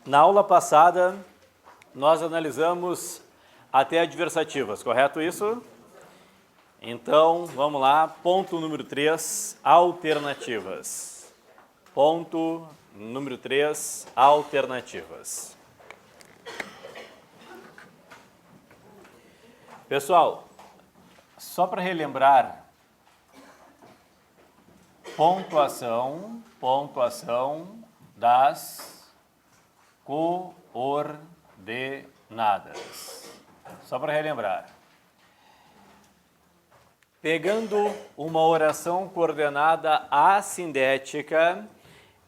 Na aula passada, nós analisamos até adversativas, correto isso? Então, vamos lá, ponto número 3, alternativas. Ponto número 3, alternativas. Pessoal, só para relembrar, pontuação das coordenadas. Só para relembrar. Pegando uma oração coordenada assindética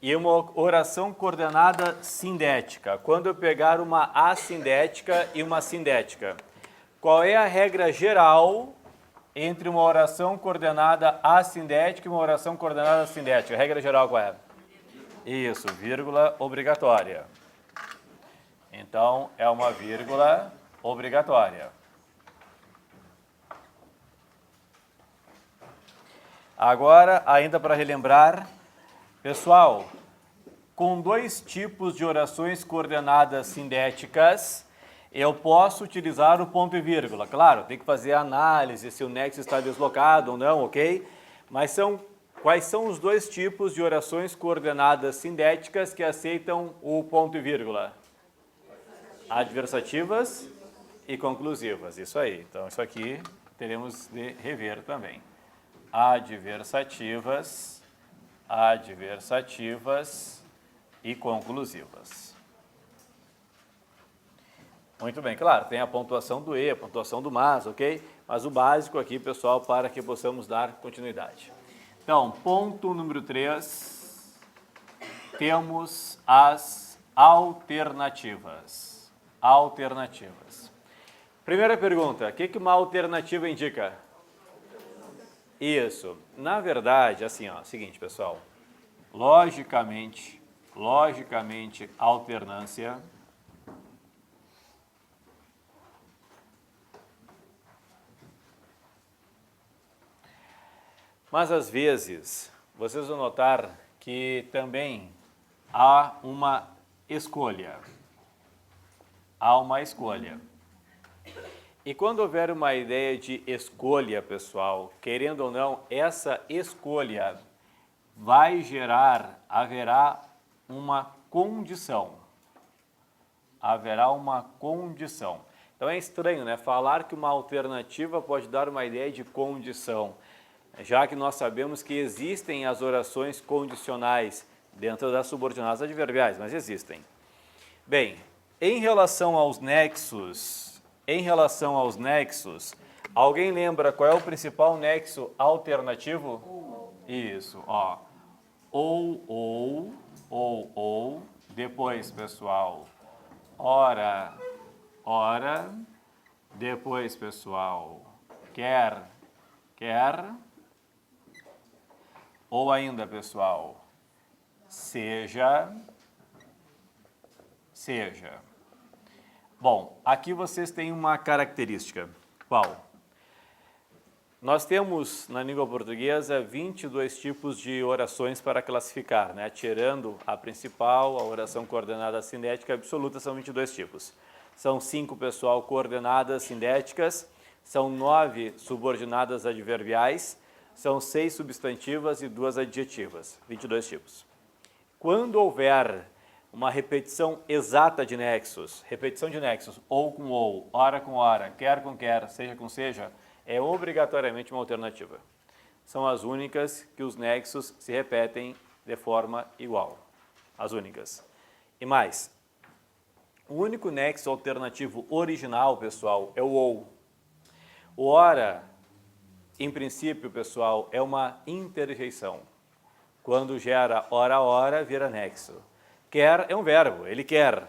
e uma oração coordenada sindética. Quando eu pegar uma assindética e uma sindética, qual é a regra geral entre uma oração coordenada assindética e uma oração coordenada sindética? A regra geral qual é? Isso, vírgula obrigatória. Então, é uma vírgula obrigatória. Agora, ainda para relembrar, pessoal, com dois tipos de orações coordenadas sindéticas, eu posso utilizar o ponto e vírgula. Claro, tem que fazer a análise se o nexo está deslocado ou não, ok? Mas quais são os dois tipos de orações coordenadas sindéticas que aceitam o ponto e vírgula? Adversativas e conclusivas, isso aí. Então, isso aqui teremos de rever também. Adversativas e conclusivas. Muito bem, claro, tem a pontuação do e, a pontuação do mas, ok? Mas o básico aqui, pessoal, para que possamos dar continuidade. Então, ponto número 3, temos as alternativas. Alternativas. Primeira pergunta, o que uma alternativa indica? Isso. Na verdade, assim, ó, seguinte, pessoal. Logicamente, alternância mas às vezes, vocês vão notar que também há uma escolha. Há uma escolha. E quando houver uma ideia de escolha, pessoal, querendo ou não, essa escolha haverá uma condição. Haverá uma condição. Então é estranho, né? Falar que uma alternativa pode dar uma ideia de condição, já que nós sabemos que existem as orações condicionais dentro das subordinadas adverbiais, mas existem. Bem, em relação aos nexos, alguém lembra qual é o principal nexo alternativo? Isso, ó. Ou, depois, pessoal, ora, depois, pessoal, quer, ou ainda, pessoal, seja. Bom, aqui vocês têm uma característica. Qual? Nós temos, na língua portuguesa, 22 tipos de orações para classificar, né? Tirando a principal, a oração coordenada sindética absoluta, são 22 tipos. São 5, pessoal, coordenadas sindéticas, são 9 subordinadas adverbiais, são 6 substantivas e 2 adjetivas, 22 tipos. Quando houver uma repetição exata de nexos, ou com ou, ora com ora, quer com quer, seja com seja, é obrigatoriamente uma alternativa. São as únicas que os nexos se repetem de forma igual. As únicas. E mais, o único nexo alternativo original, pessoal, é o ou. O ora, em princípio, pessoal, é uma interjeição. Quando gera ora, vira nexo. Quer é um verbo, ele quer.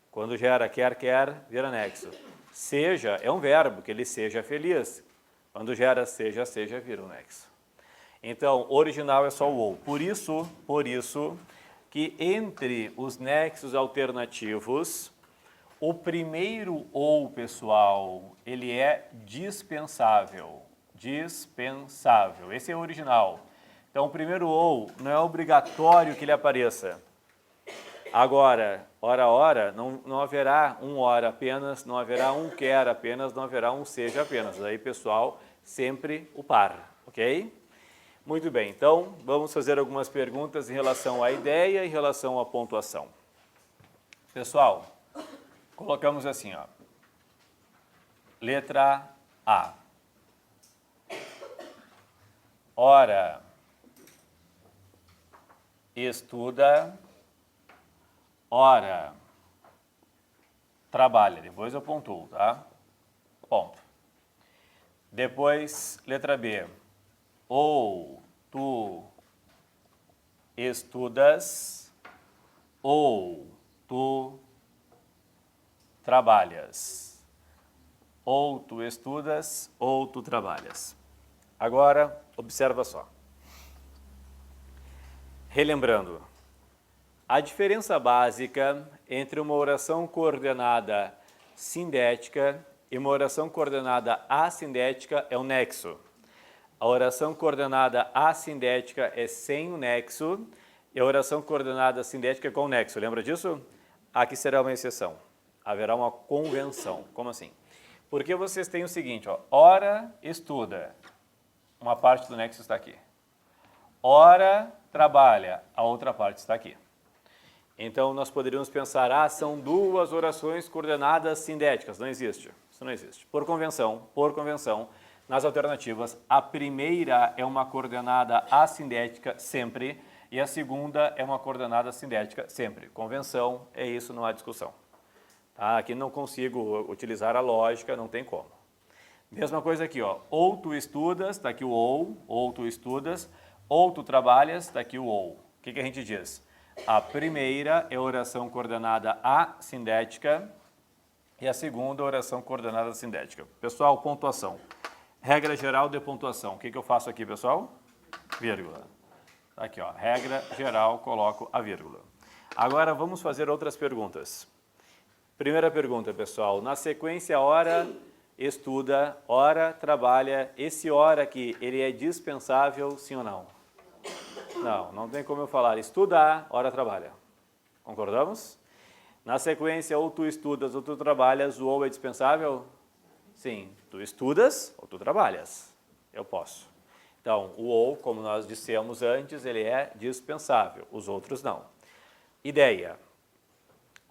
Quando gera quer, vira nexo. Seja é um verbo, que ele seja feliz. Quando gera seja, vira um nexo. Então, original é só o ou. Por isso que entre os nexos alternativos, o primeiro ou, pessoal, ele é dispensável. Esse é o original. Então, o primeiro ou não é obrigatório que ele apareça. Agora, hora, não haverá um hora apenas, não haverá um quer apenas, não haverá um seja apenas. Aí, pessoal, sempre o par, ok? Muito bem, então vamos fazer algumas perguntas em relação à ideia e em relação à pontuação. Pessoal, colocamos assim, ó. Letra A. Ora, estuda, ora, trabalha. Depois eu pontuo, tá? Ponto. Depois, letra B. Ou tu estudas, ou tu trabalhas. Ou tu estudas, ou tu trabalhas. Agora, observa só. Relembrando, a diferença básica entre uma oração coordenada sindética e uma oração coordenada assindética é o nexo. A oração coordenada assindética é sem o nexo e a oração coordenada sindética é com o nexo. Lembra disso? Aqui será uma exceção. Haverá uma convenção. Como assim? Porque vocês têm o seguinte, ó, ora estuda, uma parte do nexo está aqui. Ora trabalha, a outra parte está aqui. Então, nós poderíamos pensar, são duas orações coordenadas sindéticas. Não existe. Isso não existe. Por convenção, nas alternativas, a primeira é uma coordenada assindética sempre e a segunda é uma coordenada sindética sempre. Convenção é isso, não há discussão. Tá? Aqui não consigo utilizar a lógica, não tem como. Mesma coisa aqui, ó. Ou tu estudas, está aqui o ou tu estudas, ou tu trabalhas, está aqui o ou. O que a gente diz? A primeira é a oração coordenada assindética e a segunda é a oração coordenada sindética. Pessoal, pontuação. Regra geral de pontuação. O que eu faço aqui, pessoal? Vírgula. Aqui, ó. Regra geral, coloco a vírgula. Agora vamos fazer outras perguntas. Primeira pergunta, pessoal. Na sequência, hora estuda, hora trabalha. Esse hora aqui, ele é dispensável, sim ou não? Não, não tem como eu falar estudar, hora trabalha. Concordamos? Na sequência, ou tu estudas ou tu trabalhas, o ou é dispensável? Sim, tu estudas ou tu trabalhas. Eu posso. Então, o ou, como nós dissemos antes, ele é dispensável, os outros não. Ideia.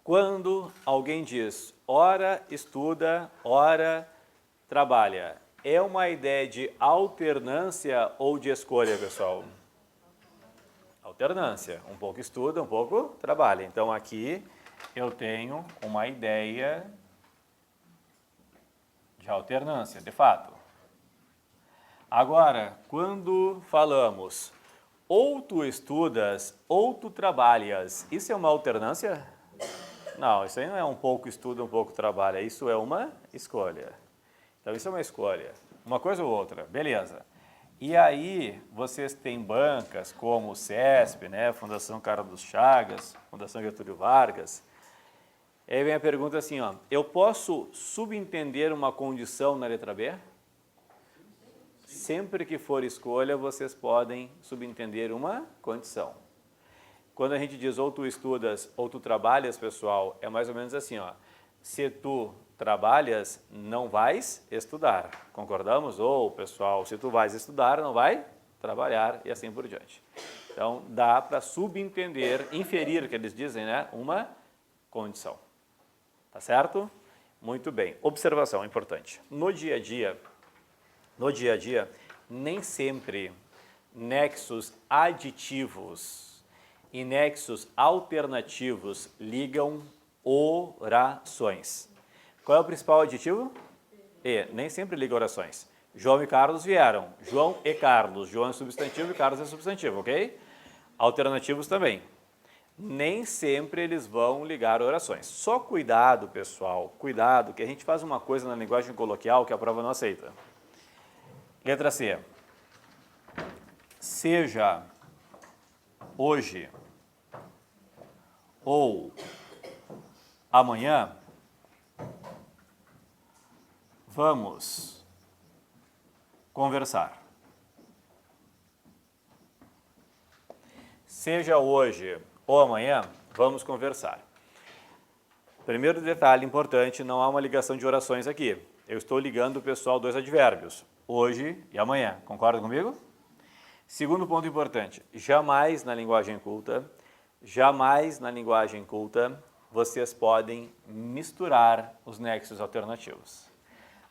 Quando alguém diz ora estuda, ora trabalha, é uma ideia de alternância ou de escolha, pessoal? Alternância. Um pouco estuda, um pouco trabalha. Então, aqui eu tenho uma ideia de alternância, de fato. Agora, quando falamos ou tu estudas ou tu trabalhas, isso é uma alternância? Não, isso aí não é um pouco estuda, um pouco trabalha. Isso é uma escolha. Então, isso é uma escolha. Uma coisa ou outra. Beleza. E aí, vocês têm bancas como o CESP, né, Fundação Carlos Chagas, Fundação Getúlio Vargas. Aí vem a pergunta assim, ó, eu posso subentender uma condição na letra B? Sempre que for escolha, vocês podem subentender uma condição. Quando a gente diz ou tu estudas ou tu trabalhas, pessoal, é mais ou menos assim, ó, se tu trabalhas, não vais estudar. Concordamos? Ou, pessoal, se tu vais estudar, não vai trabalhar e assim por diante. Então, dá para subentender, inferir, que eles dizem, né? Uma condição. Tá certo? Muito bem. Observação importante. No dia a dia, nem sempre nexos aditivos e nexos alternativos ligam orações. Qual é o principal aditivo? E. Nem sempre liga orações. João e Carlos vieram. João e Carlos. João é substantivo e Carlos é substantivo, ok? Alternativos também. Nem sempre eles vão ligar orações. Só cuidado, pessoal. Cuidado, que a gente faz uma coisa na linguagem coloquial que a prova não aceita. Letra C. Seja hoje ou amanhã, vamos conversar. Seja hoje ou amanhã, Vamos conversar. Primeiro detalhe importante, não há uma ligação de orações aqui. Eu estou ligando o pessoal dois advérbios, hoje e amanhã. Concorda comigo? Segundo ponto importante, jamais na linguagem culta, vocês podem misturar os nexos alternativos.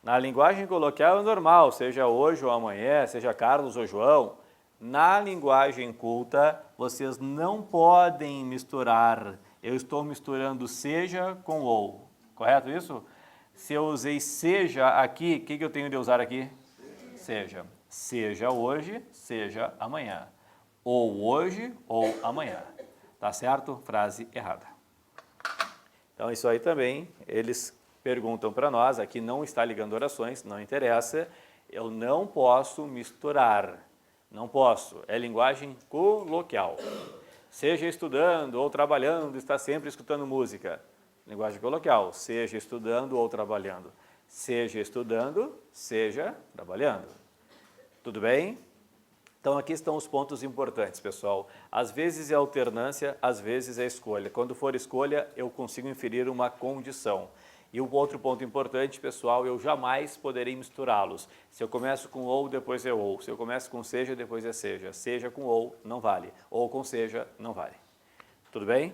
Na linguagem coloquial é normal, seja hoje ou amanhã, seja Carlos ou João. Na linguagem culta, vocês não podem misturar. Eu estou misturando seja com ou. Correto isso? Se eu usei seja aqui, o que eu tenho de usar aqui? Seja. Seja hoje, seja amanhã. Ou hoje ou amanhã. Tá certo? Frase errada. Então, isso aí também, eles perguntam para nós, aqui não está ligando orações, não interessa, eu não posso misturar, não posso, é linguagem coloquial. Seja estudando ou trabalhando, está sempre escutando música. Linguagem coloquial, seja estudando ou trabalhando. Seja estudando, seja trabalhando. Tudo bem? Então, aqui estão os pontos importantes, pessoal. Às vezes é alternância, às vezes é escolha. Quando for escolha, eu consigo inferir uma condição. E o outro ponto importante, pessoal, eu jamais poderei misturá-los. Se eu começo com ou, depois é ou. Se eu começo com seja, depois é seja. Seja com ou, não vale. Ou com seja, não vale. Tudo bem?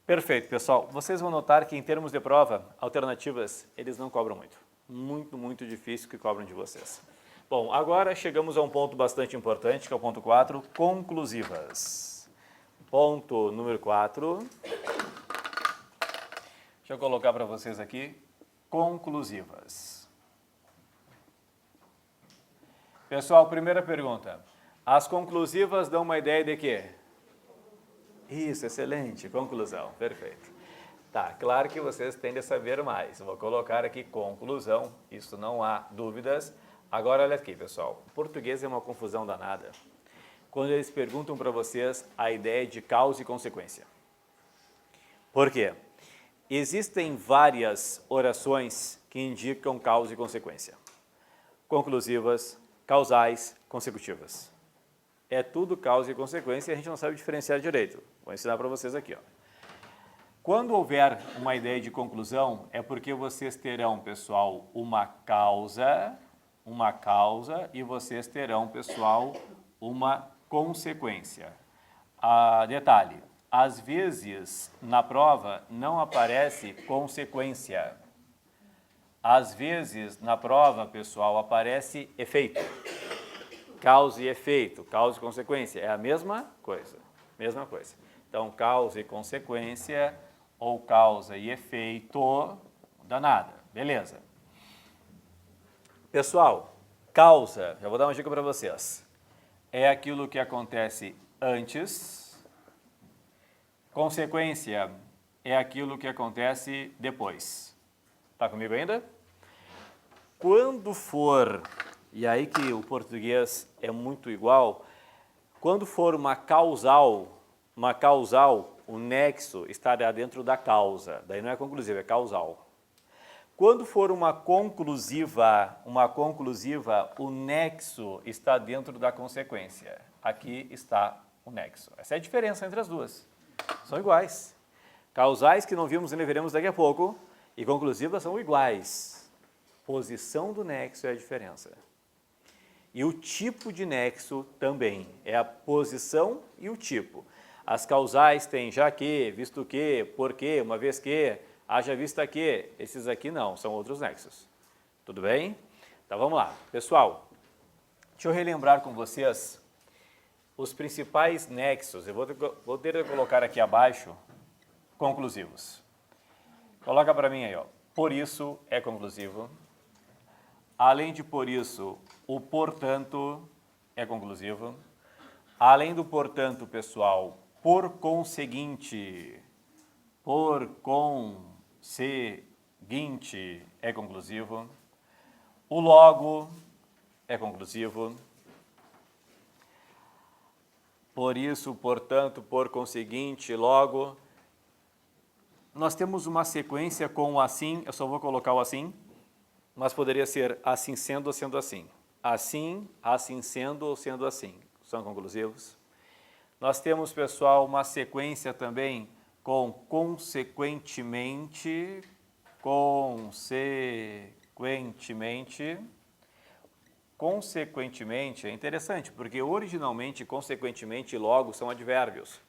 Perfeito, pessoal. Vocês vão notar que em termos de prova, alternativas, eles não cobram muito. Muito difícil que cobram de vocês. Bom, agora chegamos a um ponto bastante importante, que é o ponto 4, conclusivas. Ponto número 4. Deixa eu colocar para vocês aqui, conclusivas. Pessoal, primeira pergunta. As conclusivas dão uma ideia de quê? Isso, excelente, conclusão, perfeito. Tá, claro que vocês tendem a saber mais. Vou colocar aqui conclusão, isso não há dúvidas. Agora, olha aqui, pessoal, o português é uma confusão danada. Quando eles perguntam para vocês a ideia de causa e consequência. Por quê? Existem várias orações que indicam causa e consequência. Conclusivas, causais, consecutivas. É tudo causa e consequência e a gente não sabe diferenciar direito. Vou ensinar para vocês aqui, ó. Quando houver uma ideia de conclusão, é porque vocês terão, pessoal, uma causa e vocês terão, pessoal, uma consequência. Detalhe, às vezes na prova não aparece consequência. Às vezes na prova, pessoal, aparece efeito. Causa e efeito, causa e consequência, é a mesma coisa. Mesma coisa. Então, causa e consequência ou causa e efeito, não dá nada. Beleza. Pessoal, causa, já vou dar uma dica para vocês, é aquilo que acontece antes, consequência é aquilo que acontece depois. Tá comigo ainda? Quando for, e aí que o português é muito igual, quando for uma causal, o nexo estará dentro da causa, daí não é conclusiva, é causal. Quando for uma conclusiva, o nexo está dentro da consequência. Aqui está o nexo. Essa é a diferença entre as duas. São iguais. Causais que não vimos e nem veremos daqui a pouco, e conclusivas são iguais. Posição do nexo é a diferença. E o tipo de nexo também. É a posição e o tipo. As causais têm já que, visto que, porque, uma vez que, haja vista que, esses aqui não, são outros nexos. Tudo bem? Então vamos lá. Pessoal, deixa eu relembrar com vocês os principais nexos. Eu vou ter que colocar aqui abaixo conclusivos. Coloca para mim aí, ó. Por isso é conclusivo. Além de por isso, o portanto é conclusivo. Além do portanto, pessoal, por conseguinte, é conclusivo. O logo é conclusivo. Por isso, portanto, por conseguinte, logo. Nós temos uma sequência com o assim, eu só vou colocar o assim, mas poderia ser assim sendo ou sendo assim. Assim, assim sendo ou sendo assim. São conclusivos. Nós temos, pessoal, uma sequência também com consequentemente, consequentemente é interessante, porque originalmente, consequentemente e logo são advérbios,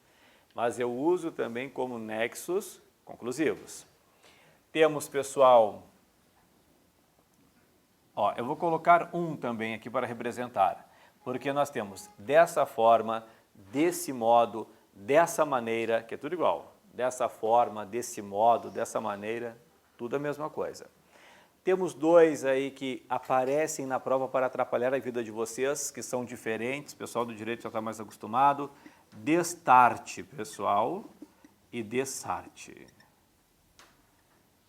mas eu uso também como nexos conclusivos. Temos, pessoal, eu vou colocar um também aqui para representar, porque nós temos dessa forma, desse modo, dessa maneira, que é tudo igual, dessa forma, desse modo, dessa maneira, tudo a mesma coisa. Temos dois aí que aparecem na prova para atrapalhar a vida de vocês, que são diferentes, o pessoal do direito já está mais acostumado. Destarte, pessoal, e dessarte.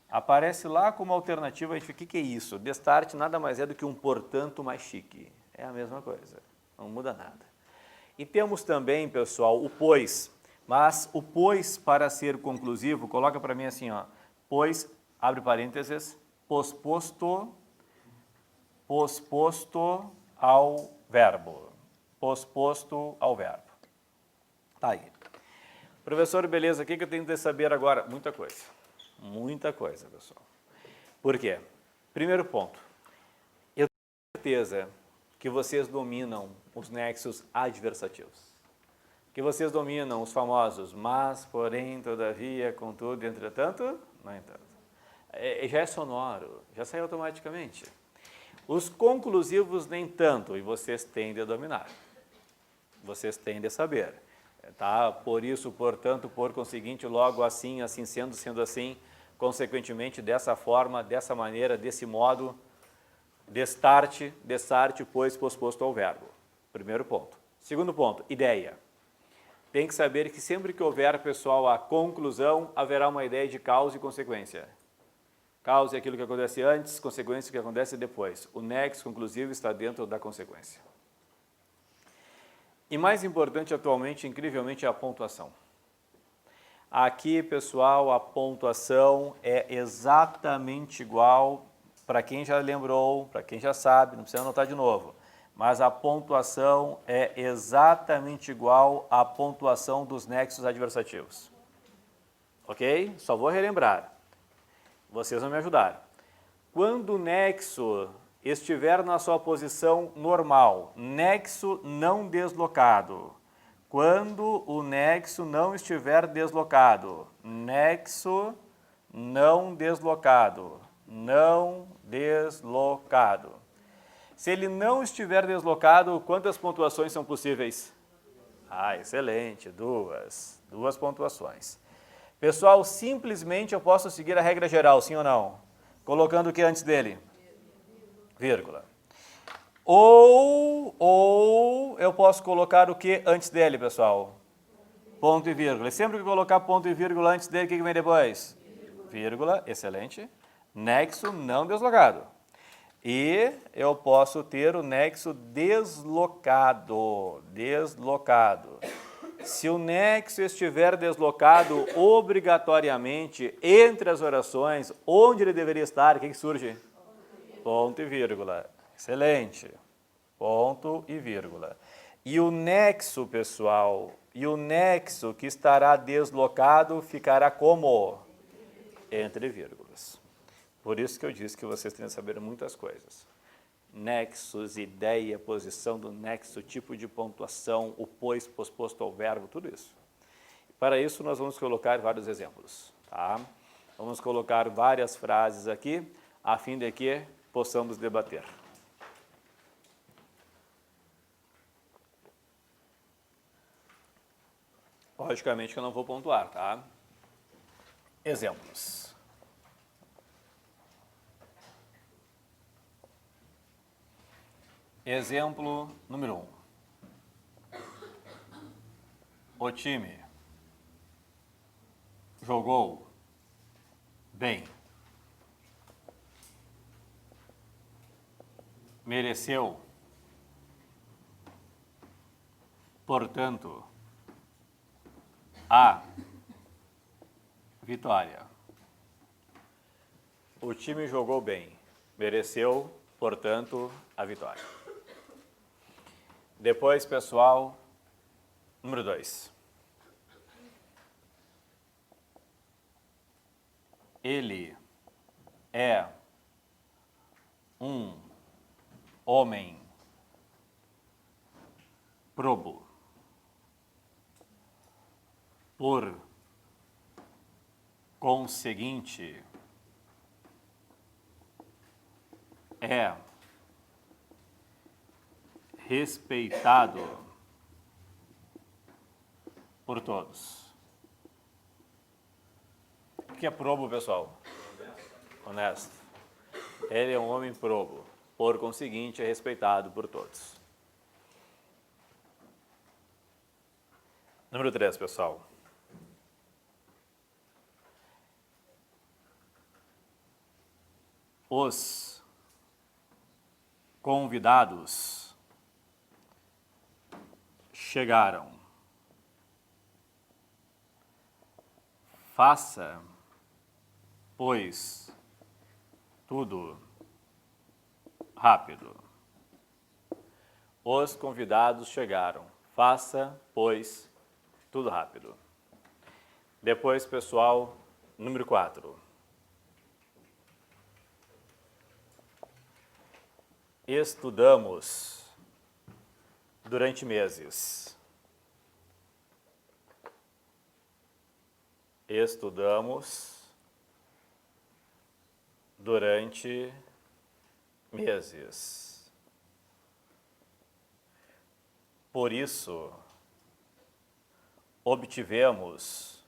Aparece lá como alternativa, a gente fica, o que é isso? Destarte nada mais é do que um portanto mais chique. É a mesma coisa, não muda nada. E temos também, pessoal, o pois. Mas o pois, para ser conclusivo, coloca para mim assim, pois, abre parênteses, posposto ao verbo. Posposto ao verbo. Tá aí. Professor, beleza, o que eu tenho que saber agora? Muita coisa, pessoal. Por quê? Primeiro ponto, eu tenho certeza que vocês dominam os nexos adversativos. Que vocês dominam os famosos mas, porém, todavia, contudo, entretanto, no entanto. Já é sonoro, já sai automaticamente. Os conclusivos nem tanto, e vocês tendem a dominar. Vocês tendem a saber. Tá? Por isso, portanto, por conseguinte, logo assim, assim sendo assim, consequentemente, dessa forma, dessa maneira, desse modo, destarte, pois, posposto ao verbo. Primeiro ponto. Segundo ponto, ideia. Tem que saber que sempre que houver, pessoal, a conclusão, haverá uma ideia de causa e consequência. Causa é aquilo que acontece antes, consequência é o que acontece depois. O nexo conclusivo está dentro da consequência. E mais importante atualmente, incrivelmente, é a pontuação. Aqui, pessoal, a pontuação é exatamente igual, para quem já lembrou, para quem já sabe, não precisa anotar de novo, mas a pontuação é exatamente igual à pontuação dos nexos adversativos. Ok? Só vou relembrar. Vocês vão me ajudar. Quando o nexo estiver na sua posição normal, nexo não deslocado. Quando o nexo não estiver deslocado, nexo não deslocado, não deslocado. Se ele não estiver deslocado, quantas pontuações são possíveis? Excelente, duas pontuações. Pessoal, simplesmente eu posso seguir a regra geral, sim ou não? Colocando o que antes dele? Vírgula. Ou eu posso colocar o que antes dele, pessoal? Ponto e vírgula. E sempre que colocar ponto e vírgula antes dele, o que vem depois? Vírgula, excelente. Nexo não deslocado. E eu posso ter o nexo deslocado. Se o nexo estiver deslocado obrigatoriamente entre as orações, onde ele deveria estar, o que surge? Ponto e vírgula. Excelente. Ponto e vírgula. E o nexo, pessoal, que estará deslocado ficará como? Entre vírgulas. Por isso que eu disse que vocês têm que saber muitas coisas. Nexos, ideia, posição do nexo, tipo de pontuação, o pois, posposto ao verbo, tudo isso. Para isso, nós vamos colocar vários exemplos. Tá? Vamos colocar várias frases aqui, a fim de que possamos debater. Logicamente que eu não vou pontuar, tá? Exemplos. Exemplo número 1. O time jogou bem. Mereceu, portanto, a vitória. O time jogou bem. Mereceu, portanto, a vitória. Depois, pessoal, Número 2. Ele é um homem probo. Por conseguinte, é respeitado por todos. O que é probo, pessoal? Honesto. Ele é um homem probo. Por conseguinte, é respeitado por todos. Número 3, pessoal. Os convidados chegaram. Faça, pois, tudo rápido. Os convidados chegaram. Faça, pois, tudo rápido. Depois, pessoal, número 4. Estudamos durante meses. Estudamos durante meses. Por isso, obtivemos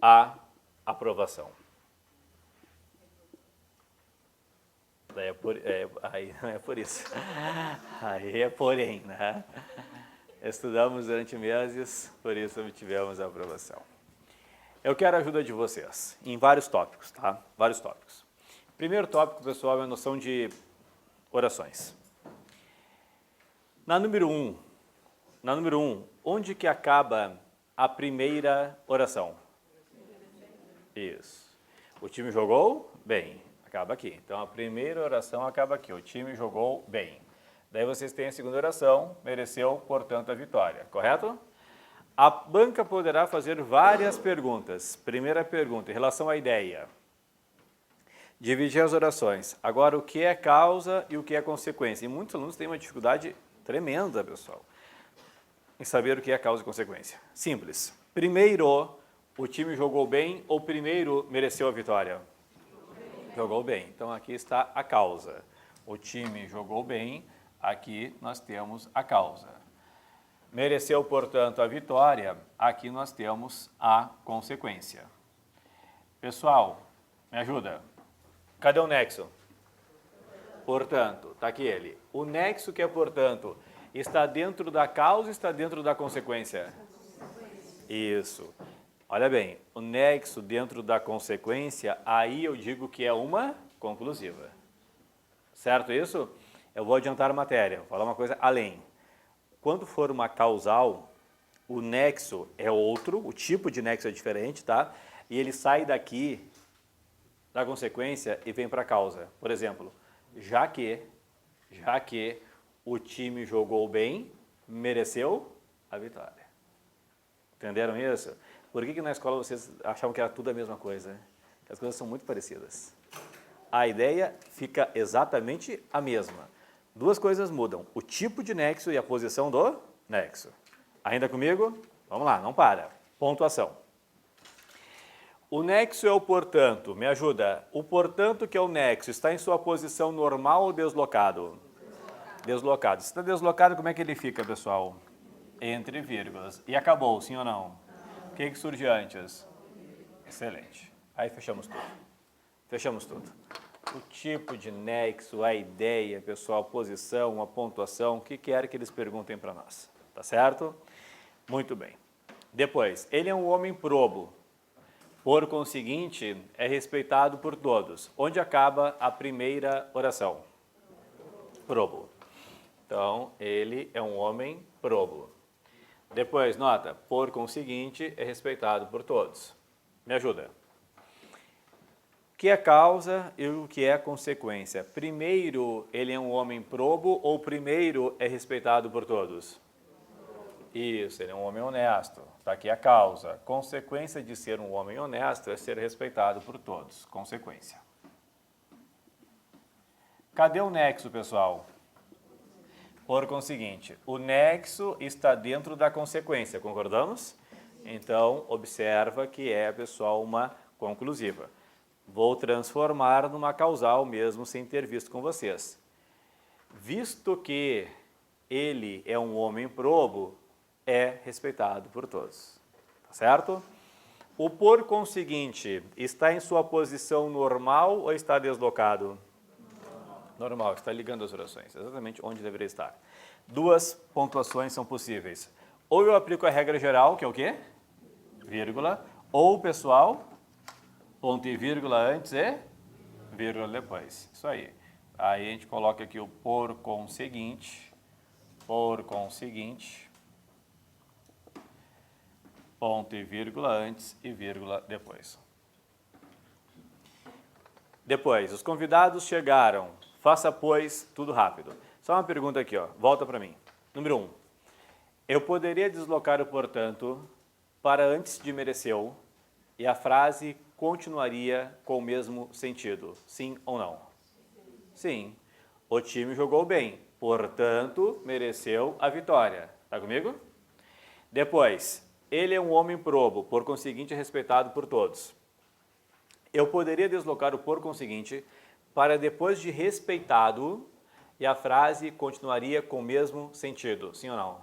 a aprovação. Aí não é por isso. Aí é porém, né? Estudamos durante meses, por isso obtivemos a aprovação. Eu quero a ajuda de vocês em vários tópicos, tá? Vários tópicos. Primeiro tópico, pessoal, é a noção de orações. Na número 1, onde que acaba a primeira oração? Isso. O time jogou bem. Acaba aqui. Então, a primeira oração acaba aqui. O time jogou bem. Daí vocês têm a segunda oração, mereceu, portanto, a vitória. Correto? A banca poderá fazer várias perguntas. Primeira pergunta, em relação à ideia. Dividir as orações. Agora, o que é causa e o que é consequência? E muitos alunos têm uma dificuldade tremenda, pessoal, em saber o que é causa e consequência. Simples. Primeiro, o time jogou bem ou primeiro mereceu a vitória? Jogou bem. Então, aqui está a causa. O time jogou bem, aqui nós temos a causa. Mereceu, portanto, a vitória, aqui nós temos a consequência. Pessoal, me ajuda. Cadê o nexo? Portanto, está aqui ele. O nexo que é, portanto, está dentro da causa ou está dentro da consequência? Isso. Olha bem, o nexo dentro da consequência, aí eu digo que é uma conclusiva. Certo isso? Eu vou adiantar a matéria, vou falar uma coisa além. Quando for uma causal, o nexo é outro, o tipo de nexo é diferente, tá? E ele sai daqui, da consequência, e vem para a causa. Por exemplo, já que o time jogou bem, mereceu a vitória. Entenderam isso? Por que na escola vocês achavam que era tudo a mesma coisa? As coisas são muito parecidas. A ideia fica exatamente a mesma. Duas coisas mudam, o tipo de nexo e a posição do nexo. Ainda comigo? Vamos lá, não para. Pontuação. O nexo é o portanto, me ajuda. O portanto que é o nexo, está em sua posição normal ou deslocado? Deslocado. Se está deslocado, como é que ele fica, pessoal? Entre vírgulas. E acabou, sim ou não? O que surge antes? Excelente. Aí fechamos tudo. Fechamos tudo. O tipo de nexo, a ideia, pessoal, posição, a pontuação, o que quer que eles perguntem para nós. Tá certo? Muito bem. Depois, ele é um homem probo. Por conseguinte, é respeitado por todos. Onde acaba a primeira oração? Probo. Então, ele é um homem probo. Depois, nota, por conseguinte, é respeitado por todos. Me ajuda. O que é causa e o que é consequência? Primeiro, ele é um homem probo ou primeiro é respeitado por todos? Isso, ele é um homem honesto. Está aqui a causa. Consequência de ser um homem honesto é ser respeitado por todos. Consequência. Cadê o nexo, pessoal? Por conseguinte, o nexo está dentro da consequência, concordamos? Então, observa que é, pessoal, uma conclusiva. Vou transformar numa causal mesmo sem ter visto com vocês. Visto que ele é um homem probo, é respeitado por todos. Tá certo? O por conseguinte está em sua posição normal ou está deslocado? Normal, está ligando as orações, exatamente onde deveria estar. Duas pontuações são possíveis. Ou eu aplico a regra geral, que é o quê? Vírgula. Ou, pessoal, ponto e vírgula antes e vírgula depois. Isso aí. Aí a gente coloca aqui o por conseguinte, ponto e vírgula antes e vírgula depois. Depois, os convidados chegaram. Faça, pois, tudo rápido. Só uma pergunta aqui, ó. Volta para mim. Número 1. Eu poderia deslocar o portanto para antes de mereceu e a frase continuaria com o mesmo sentido. Sim ou não? Sim. O time jogou bem, portanto, mereceu a vitória. Tá comigo? Depois, ele é um homem probo, por conseguinte, respeitado por todos. Eu poderia deslocar o por conseguinte para depois de respeitado e a frase continuaria com o mesmo sentido. Sim ou não?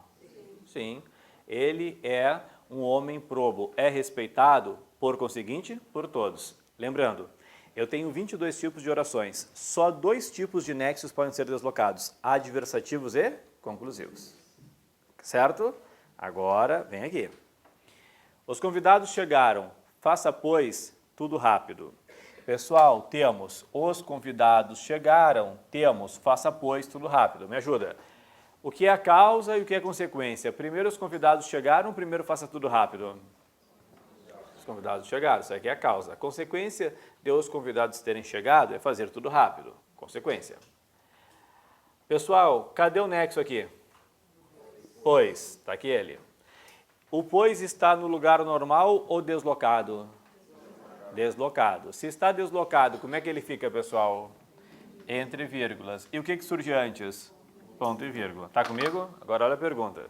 Sim. Ele é um homem probo, é respeitado, por conseguinte, por todos. Lembrando, eu tenho 22 tipos de orações. Só 2 tipos de nexos podem ser deslocados, adversativos e conclusivos. Certo? Agora, vem aqui. Os convidados chegaram. Faça, pois, tudo rápido. Pessoal, temos os convidados chegaram, temos faça, pois, tudo rápido. Me ajuda. O que é a causa e o que é a consequência? Primeiro os convidados chegaram, primeiro faça tudo rápido. Os convidados chegaram, isso aqui é a causa. A consequência de os convidados terem chegado é fazer tudo rápido. Consequência. Pessoal, cadê o nexo aqui? Pois, está aqui ele. O pois está no lugar normal ou deslocado? Deslocado. Se está deslocado, como é que ele fica, pessoal? Entre vírgulas. E o que surge antes? Ponto e vírgula. Tá comigo? Agora olha a pergunta.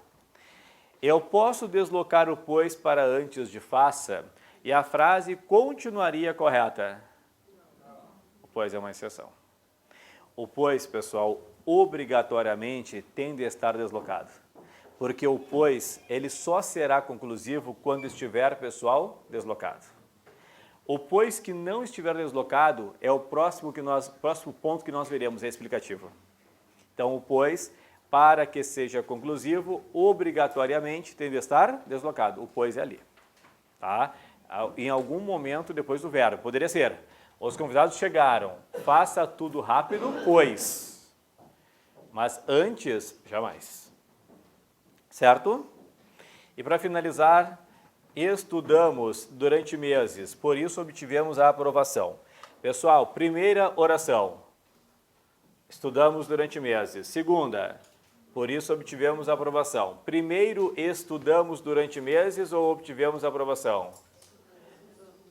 Eu posso deslocar o pois para antes de faça e a frase continuaria correta? O pois é uma exceção. O pois, pessoal, obrigatoriamente tem de estar deslocado. Porque o pois, ele só será conclusivo quando estiver, pessoal, deslocado. O pois que não estiver deslocado é o próximo ponto que nós veremos, é explicativo. Então, o pois, para que seja conclusivo, obrigatoriamente tem de estar deslocado. O pois é ali. Tá? Em algum momento depois do verbo. Poderia ser, os convidados chegaram, faça tudo rápido, pois. Mas antes, jamais. Certo? E para finalizar, estudamos durante meses, por isso obtivemos a aprovação. Pessoal, primeira oração, estudamos durante meses. Segunda, por isso obtivemos a aprovação. Primeiro, estudamos durante meses ou obtivemos a aprovação?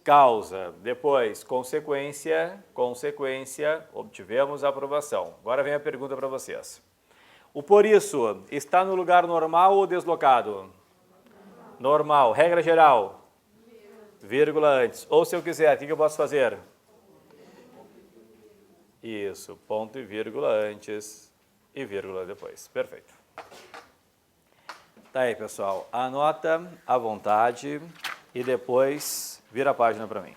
Causa. Depois, consequência, obtivemos a aprovação. Agora vem a pergunta para vocês. O por isso está no lugar normal ou deslocado? Normal. Regra geral? Vírgula antes. Ou se eu quiser, o que eu posso fazer? Isso. Ponto e vírgula antes e vírgula depois. Perfeito. Tá aí, pessoal. Anota à vontade e depois vira a página para mim.